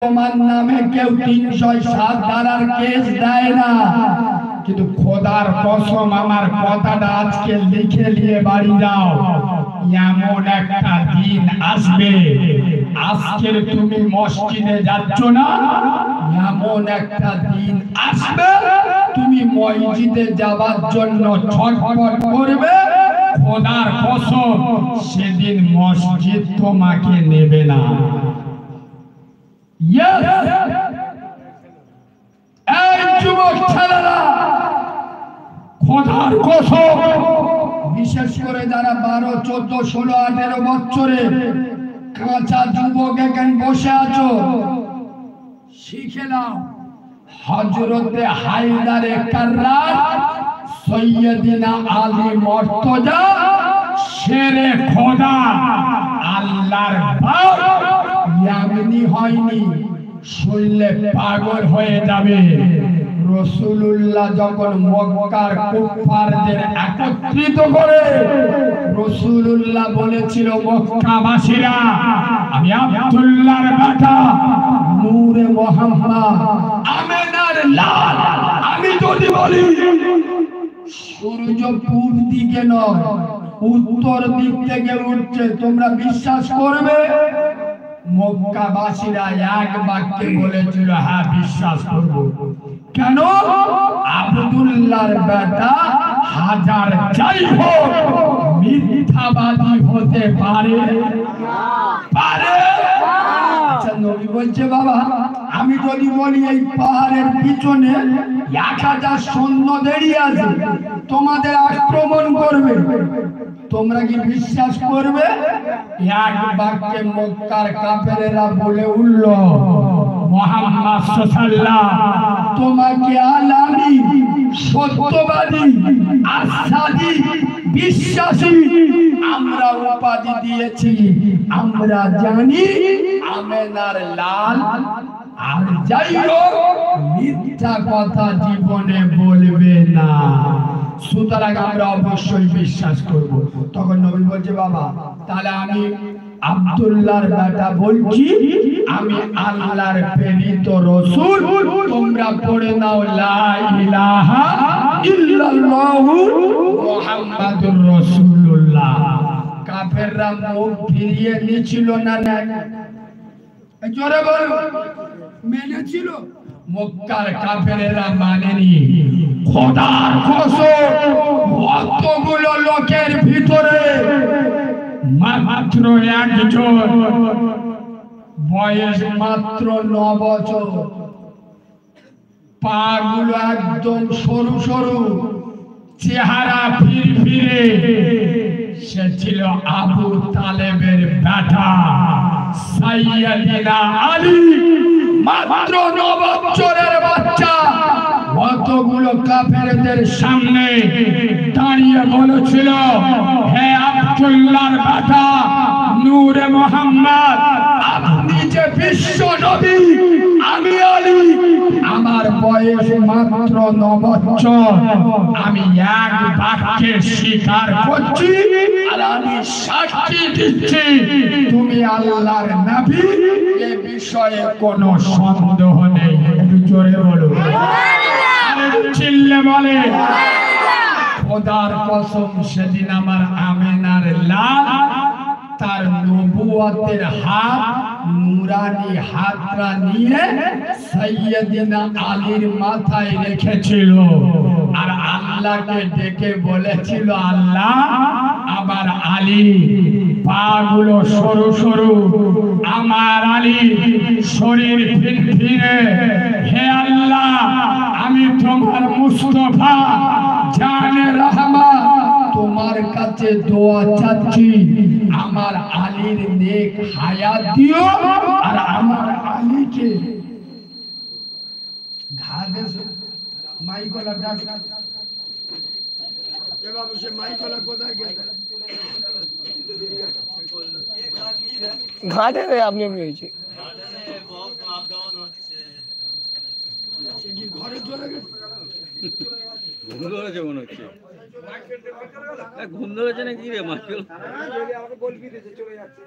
তোমার নামে কেউ ৩০৭ ধারার কেস দেয় না, কিন্তু খোদার কসম আমার কথাটা আজকে লিখে নিয়ে বাড়ি যাও। এমন একটা দিন আসবে, আজকের তুমি মসজিদে যাচ্ছ না, এমন একটা দিন আসবে তুমি মসজিদে যাওয়ার জন্য ছটফট করবে। খোদার কসম সেদিন মসজিদ তোমাকে নেবে না। এই যুবক ছেলেরা, খোদার কসম, বিশেষ করে যারা 12, 14, 16, 18 বছরে কাঁচা যুবক এখানে বসে আছো, শিখে নাও হযরতে হায়দারে কাররার, সৈয়দিনা আলী মুর্তজা, শেরে খোদা, আল্লাহর বাপ এমনি হয়নি, শুনলে পাগল হয়ে যাবে। রাসূলুল্লাহ যখন মক্কার কুফারদের একত্রিত করে রাসূলুল্লাহ বলেছিল, মক্কাবাসীরা, আমি আব্দুল্লাহর বেটা, নূরে মুহাম্মদ, আমেনার লাল, আমি যদি বলি সূর্য পূর্ব দিকে নয় উত্তর দিক থেকে উঠছে, তোমরা বিশ্বাস করবে? মক্কাবাসীরা এক বাক্যে বলেছিল, হ্যাঁ বিশ্বাস করব। কেন? আব্দুল্লাহর বেটা হাজার যাই হোক মিথ্যাবাদী হতে পারে পারে। আচ্ছা, নবী বলছে, বাবা আমি যদি বলি এই পাহাড়ের পিছনে 1000 সৈন্য দাঁড়িয়ে আছে, তোমাদের আক্রমণ করবে, তোমরা কি বিশ্বাস করবে? এক বাক্যে মক্কার কাফেরেরা বলে উঠল, মুহাম্মদ সাল্লাল্লাহু, তোমাকে আলামি, সত্যবাদী, আসাদী, বিশ্বাসী আমরা উপাধি দিয়েছি। আমরা জানি আমেনার লাল, আর যাই হোক মিথ্যা কথা জীবনে বলবে না, সুতরাং আমরা অবশ্যই বিশ্বাস করব। তখন নবী বলছে, বাবা তাহলে আমি আব্দুল্লাহর বেটা বলছি, আমি আল্লাহর প্রেরিত রাসূল, তোমরা পড়ে নাও লা ইলাহা ইল্লাল্লাহু মুহাম্মাদুর রাসূলুল্লাহ। কাফেররা মুখ ফিরিয়ে নিছিল না? না, জোরে বলো, মেনেছিল? মক্কার কাফেরেরা মানেনি। খোদার কসম, অতগুলো লোকের ভিতরে মাত্র একজন, বয়স মাত্র 9 বছর, পা গুলো একদম সরু সরু, চেহারা ফিরফিরে, সে ছিল আবু তালেবের বেটা সাইয়্যিদিনা আলী, মাত্র 9 বছরের বাচ্চা। কতগুলো কাফেরদের সামনে দাঁড়িয়ে বলেছিল, হে আব্দুল্লাহর বেটা নূরে মুহাম্মদ, আপনি যে বিশ্ব নবী, আমি আলী, আমার বয়স মাত্র 9 বছর, আমি এক বাক্যে স্বীকার করছি আর আমি সাক্ষী দিচ্ছি তুমি আল্লাহর নবী, এ বিষয়ে কোনো সন্দেহ নেই। একটু জোরে বলো, চিল্লে বলে। খোদার কসম, সেদিন আমার আমেনার লাল তার নবুয়তের হাত, নূরানি হাতটা নিয়ে সাইয়্যিদিনা আলীর মাথায় রেখেছিল আর আল্লাহকে ডেকে বলেছিল, আল্লাহ আমার আলী পাগুলো সরু সরু, আমার আলী শরীর ফিরফিরে, হে আল্লাহ আমি তোমার মুস্তাফা জানে রহমান, তোমার কাছে দোয়া চাচ্ছি, আমার আলীর নেক হায়াত দিও আর আমার আলীকে ঘাড়ে মাইকলা ডাক। এ বাবু, সে মাইকলা কোথায় গেল? ঘাটে রে, আপনি আপনি হয়েছে, সে কি ঘরে চলে গেছে? ঘুম ধরেছে মনে হচ্ছে। ঘুম ধরেছে নাকি রে মাইকেল? আমাকে বলবি চলে যাচ্ছে।